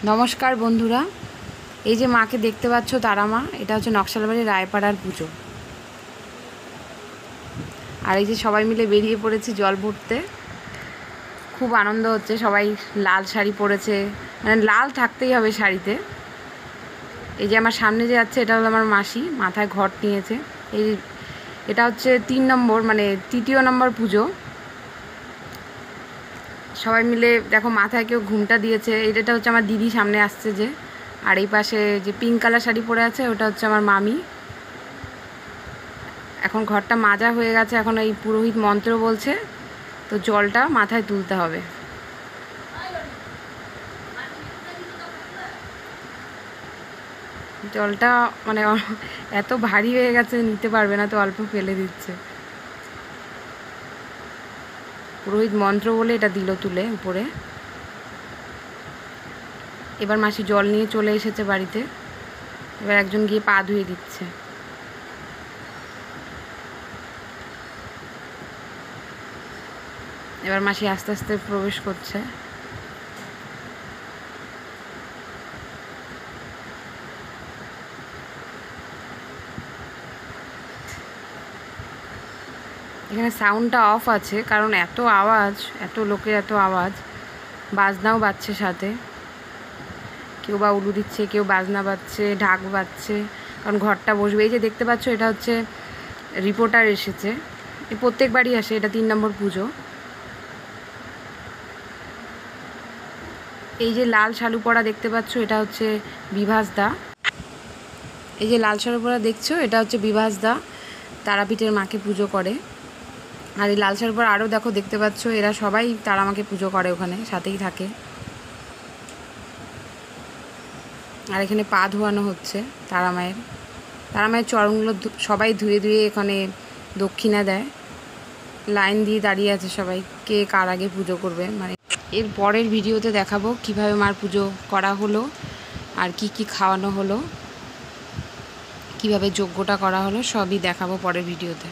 नमस्कार बंधुरा এই যে মাকে দেখতে পাচ্ছ তারা মা এটা হচ্ছে নকশালবাড়ি রায়পাড়ার পুজো। আর এই যে সবাই মিলে বেরিয়ে পড়েছি জল ভরতে, খুব আনন্দ হচ্ছে। সবাই লাল শাড়ি পরেছে, মানে লাল থাকতেই হবে শাড়িতে। এই যে আমার সামনে যে যাচ্ছে এটা হলো আমার মাসি, মাথায় ঘট নিয়েছে। এই এটা হচ্ছে 3 নম্বর মানে 3য় নম্বর পুজো। সবাই মিলে দেখো মাথায় কেউ ঘুমটা দিয়েছে। এটা হচ্ছে আমার দিদি সামনে আসছে যে, আর এই পাশে যে পিঙ্ক কালার শাড়ি পরে আছে ওটা হচ্ছে আমার মামি। এখন ঘরটা মাজা হয়ে গেছে, এখন এই পুরোহিত মন্ত্র বলছে, তো জলটা মাথায় তুলতে হবে। জলটা মানে এত ভারী হয়ে গেছে নিতে পারবে না, তো অল্প ফেলে দিচ্ছে। পুরোহিত মন্ত্র বলে এটা দিল তুলে উপরে। এবার মাসি জল নিয়ে চলে এসেছে বাড়িতে, এবার একজন গিয়ে পা ধুয়ে দিচ্ছে। এবার মাসি আস্তে আস্তে প্রবেশ করছে। এখানে সাউন্ডটা অফ আছে কারণ এত আওয়াজ, এত লোকের এত আওয়াজ, বাজনাও বাজছে সাথে। কেউ বা উলু দিচ্ছে, কেউ বাজনা বাজছে, ঢাক বাজছে, কারণ ঘরটা বসবে। এই যে দেখতে পাচ্ছ এটা হচ্ছে রিপোর্টার এসেছে, প্রত্যেকবারই আসে, এটা 3 নম্বর পুজো। এই যে লাল শালু পরা দেখতে পাচ্ছ এটা হচ্ছে বিভাস দা। এই যে লাল শালু পরা দেখছো এটা হচ্ছে বিভাস দা, তারাপীঠের মাকে পুজো করে। আর এই লাল শালু পরা আরও দেখো দেখতে পাচ্ছ, এরা সবাই তারা মাকে পুজো করে, ওখানে সাথেই থাকে। আর এখানে পা ধোয়ানো হচ্ছে তারা মায়ের চরণগুলো সবাই ধুয়ে ধুয়ে এখানে দক্ষিণা দেয়। লাইন দিয়ে দাঁড়িয়ে আছে সবাই, কে কার আগে পুজো করবে। মানে এর পরের ভিডিওতে দেখাবো কিভাবে মার পুজো করা হলো, আর কি কি খাওয়ানো হলো, কিভাবে যজ্ঞটা করা হলো, সবই দেখাবো পরের ভিডিওতে।